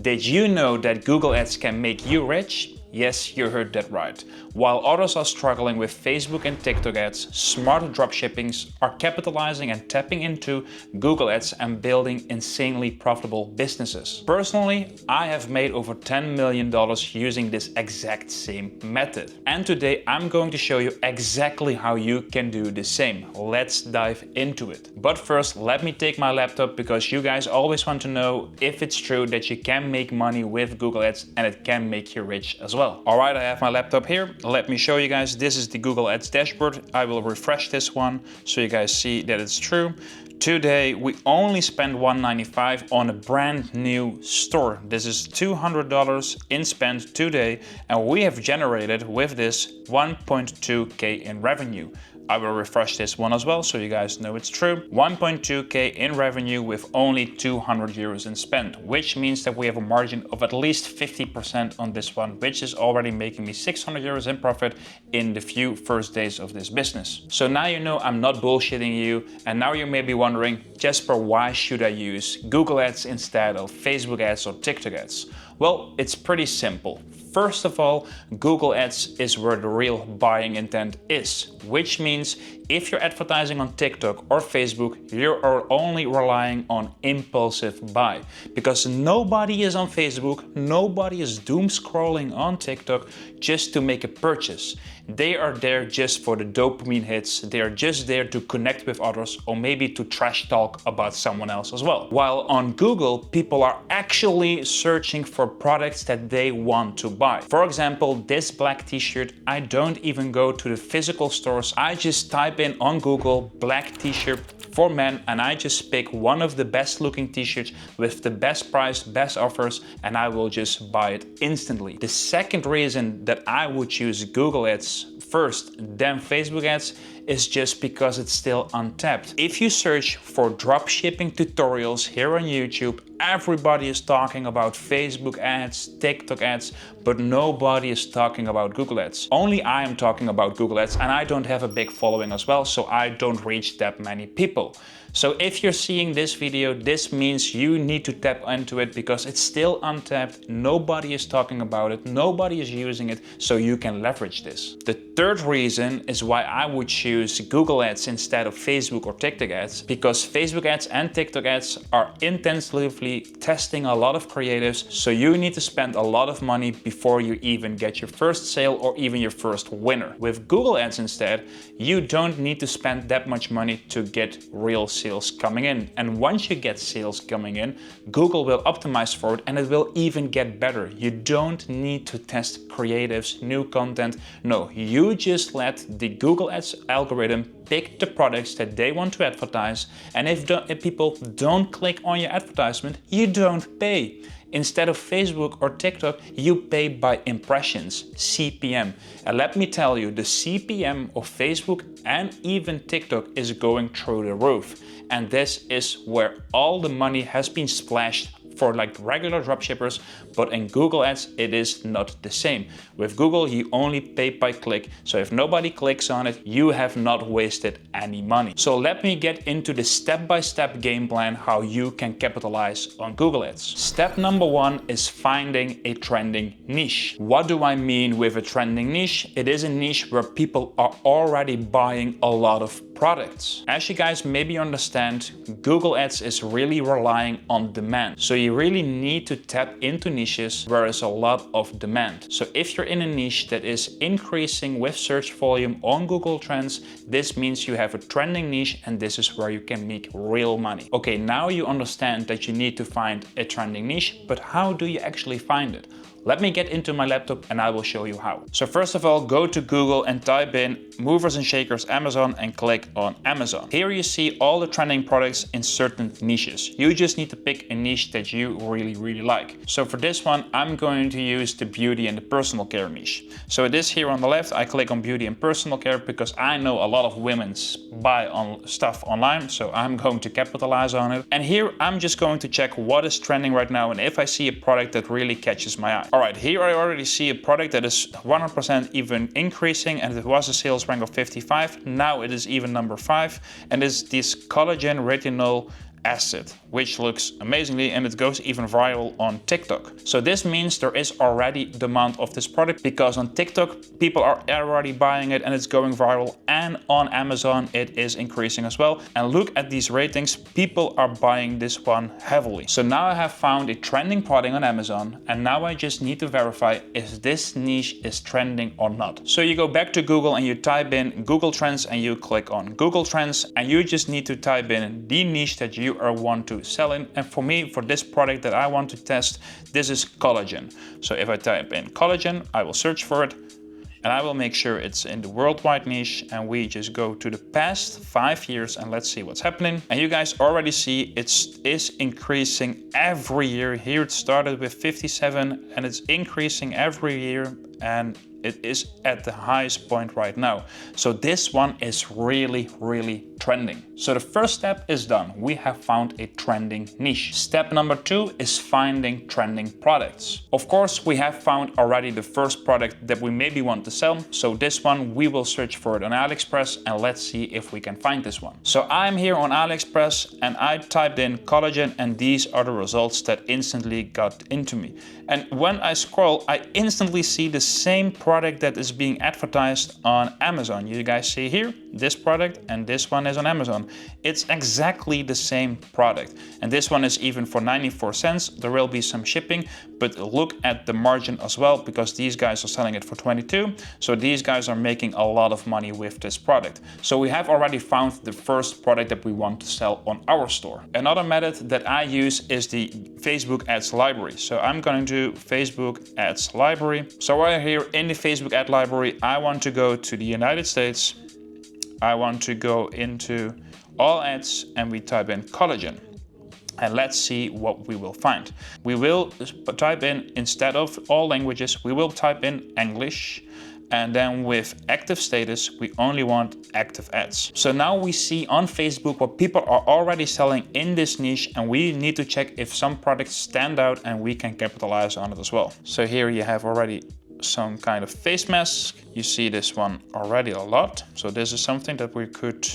Did you know that Google Ads can make you rich? Yes, you heard that right. While others are struggling with Facebook and TikTok ads, smart dropshippings are capitalizing and tapping into Google Ads and building insanely profitable businesses. Personally, I have made over $10 million using this exact same method. And today I'm going to show you exactly how you can do the same. Let's dive into it. But first, let me take my laptop because you guys always want to know if it's true that you can make money with Google Ads and it can make you rich as well. Alright, I have my laptop here. Let me show you guys. This is the Google Ads dashboard. I will refresh this one so you guys see that it's true. Today we only spent $195 on a brand new store. This is $200 in spend today, and we have generated with this 1.2k in revenue. I will refresh this one as well so you guys know it's true. 1.2k in revenue with only 200 euros in spend, which means that we have a margin of at least 50% on this one, which is already making me 600 euros in profit in the few first days of this business. So now you know I'm not bullshitting you, and now you may be wondering, Jesper, why should I use Google Ads instead of Facebook ads or TikTok ads? Well, it's pretty simple. First of all, Google Ads is where the real buying intent is, which means if you're advertising on TikTok or Facebook, you are only relying on impulsive buy, because nobody is on Facebook, nobody is doom scrolling on TikTok just to make a purchase. They are there just for the dopamine hits, they are just there to connect with others or maybe to trash talk about someone else as well. While on Google, people are actually searching for products that they want to buy. For example, this black t-shirt, I don't even go to the physical stores. I just type in on Google black t-shirt for men and I just pick one of the best looking t-shirts with the best price, best offers, and I will just buy it instantly. The second reason that I would choose Google Ads first, then Facebook ads, is just because it's still untapped. If you search for dropshipping tutorials here on YouTube, everybody is talking about Facebook ads, TikTok ads, but nobody is talking about Google Ads. Only I am talking about Google Ads, and I don't have a big following as well, so I don't reach that many people. So if you're seeing this video, this means you need to tap into it because it's still untapped, nobody is talking about it, nobody is using it, so you can leverage this. The third reason is why I would choose Google Ads instead of Facebook or TikTok ads, because Facebook ads and TikTok ads are intensively testing a lot of creatives, so you need to spend a lot of money before you even get your first sale or even your first winner. With Google Ads instead, you don't need to spend that much money to get real sales coming in. And once you get sales coming in, Google will optimize for it and it will even get better. You don't need to test creatives, new content. No, you just let the Google Ads algorithm pick the products that they want to advertise, and if people don't click on your advertisement, you don't pay. Instead of Facebook or TikTok, you pay by impressions, CPM. And let me tell you, the CPM of Facebook and even TikTok is going through the roof. And this is where all the money has been splashed for like regular dropshippers, but in Google Ads it is not the same. With Google you only pay by click, so if nobody clicks on it, you have not wasted any money. So let me get into the step-by-step game plan how you can capitalize on Google Ads. Step number one is finding a trending niche. What do I mean with a trending niche? It is a niche where people are already buying a lot of products. As you guys maybe understand, Google Ads is really relying on demand. So you really need to tap into niches where there's a lot of demand. So if you're in a niche that is increasing with search volume on Google Trends, this means you have a trending niche and this is where you can make real money. Okay, now you understand that you need to find a trending niche, but how do you actually find it? Let me get into my laptop and I will show you how. So first of all, go to Google and type in movers and shakers Amazon and click on Amazon. Here you see all the trending products in certain niches. You just need to pick a niche that you really like. So for this one, I'm going to use the beauty and the personal care niche. So it is here on the left, I click on beauty and personal care because I know a lot of women buy stuff online, so I'm going to capitalize on it. And here I'm just going to check what is trending right now and if I see a product that really catches my eye. Alright, here I already see a product that is 100% even increasing, and it was a sales rank of 55. Now it is even number 5, and it's this collagen retinol acid, which looks amazingly, and it goes even viral on TikTok. So this means there is already demand of this product, because on TikTok people are already buying it and it's going viral, and on Amazon it is increasing as well. And look at these ratings, people are buying this one heavily. So now I have found a trending product on Amazon, and now I just need to verify if this niche is trending or not. So you go back to Google and you type in Google Trends and you click on Google Trends, and you just need to type in the niche that you want to sell in. And for me, for this product that I want to test, this is collagen. So if I type in collagen, I will search for it, and I will make sure it's in the worldwide niche, and we just go to the past 5 years and let's see what's happening. And you guys already see it is increasing every year. Here it started with 57 and it's increasing every year, and it is at the highest point right now. So this one is really, really trending. So the first step is done. We have found a trending niche. Step number 2 is finding trending products. Of course, we have found already the first product that we maybe want to sell. So this one, we will search for it on AliExpress, and let's see if we can find this one. So I'm here on AliExpress and I typed in collagen, and these are the results that instantly got into me. And when I scroll, I instantly see the same product that is being advertised on Amazon. You guys see here, this product, and this one is on Amazon. It's exactly the same product. And this one is even for 94 cents. There will be some shipping, but look at the margin as well, because these guys are selling it for 22. So these guys are making a lot of money with this product. So we have already found the first product that we want to sell on our store. Another method that I use is the Facebook ads library. So I'm going to Facebook ads library. So right here in the Facebook ad library, I want to go to the United States. I want to go into all ads and we type in collagen. And let's see what we will find. We will type in, instead of all languages, we will type in English. And then with active status, we only want active ads. So now we see on Facebook what people are already selling in this niche, and we need to check if some products stand out and we can capitalize on it as well. So here you have already some kind of face mask. You see this one already a lot. So this is something that we could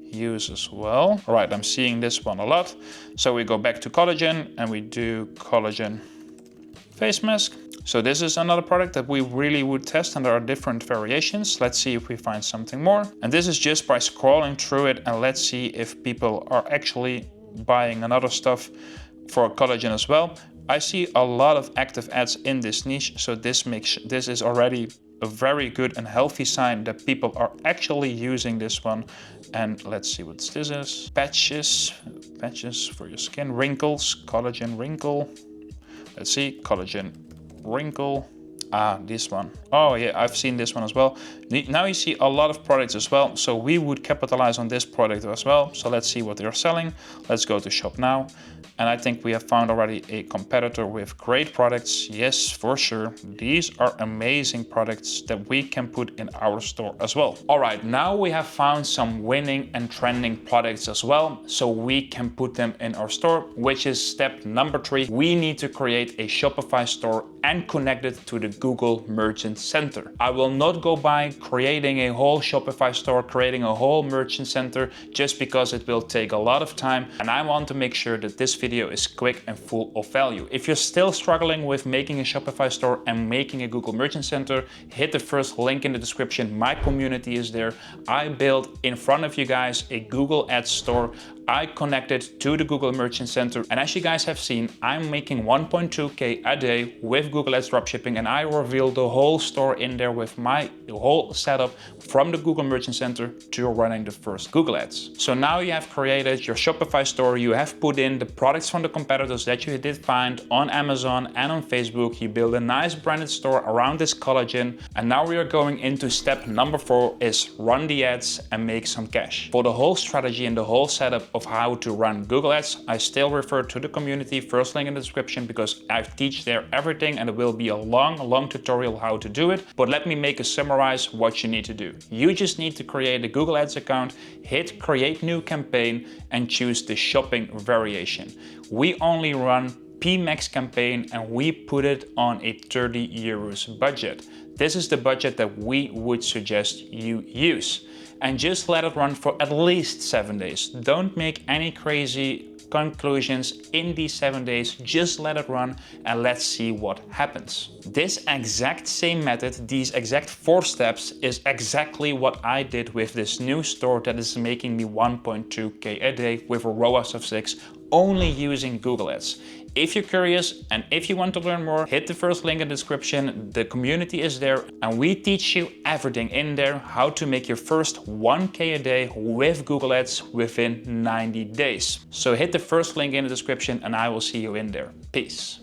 use as well. All right, I'm seeing this one a lot. So we go back to collagen and we do collagen face mask. So this is another product that we really would test, and there are different variations. Let's see if we find something more. And this is just by scrolling through it, and let's see if people are actually buying another stuff for collagen as well. I see a lot of active ads in this niche, so this is already a very good and healthy sign that people are actually using this one. And let's see what this is. Patches for your skin, wrinkles, collagen wrinkle. Let's see, collagen wrinkle. This one. Oh yeah, I've seen this one as well. Now you see a lot of products as well, so we would capitalize on this product as well. So let's see what they're selling. Let's go to shop now. And I think we have found already a competitor with great products. Yes, for sure. These are amazing products that we can put in our store as well. All right, now we have found some winning and trending products as well, so we can put them in our store, which is step number 3. We need to create a Shopify store and connect it to the Google Merchant Center. I will not go by creating a whole Shopify store, creating a whole merchant center, just because it will take a lot of time, and I want to make sure that this video is quick and full of value. If you're still struggling with making a Shopify store and making a Google Merchant Center, hit the first link in the description. My community is there. I built in front of you guys a Google Ads store. I connected to the Google Merchant Center, and as you guys have seen, I'm making 1.2K a day with Google Ads dropshipping, and I revealed the whole store in there with my whole setup from the Google Merchant Center to running the first Google Ads. So now you have created your Shopify store, you have put in the products from the competitors that you did find on Amazon and on Facebook, you build a nice branded store around this collagen, and now we are going into step number 4, is run the ads and make some cash. For the whole strategy and the whole setup of how to run Google Ads, I still refer to the community, first link in the description, because I teach there everything, and it will be a long tutorial how to do it. But let me make a summarize what you need to do. You just need to create a Google Ads account, hit create new campaign, and choose the shopping variation. We only run PMax campaign, and we put it on a 30 euros budget. This is the budget that we would suggest you use. And just let it run for at least 7 days. Don't make any crazy conclusions in these 7 days. Just let it run and let's see what happens. This exact same method, these exact 4 steps, is exactly what I did with this new store that is making me 1.2k a day with a ROAS of 6, only using Google Ads. If you're curious and if you want to learn more, hit the first link in the description. The community is there and we teach you everything in there, how to make your first 1k a day with Google Ads within 90 days. So hit the first link in the description and I will see you in there. Peace.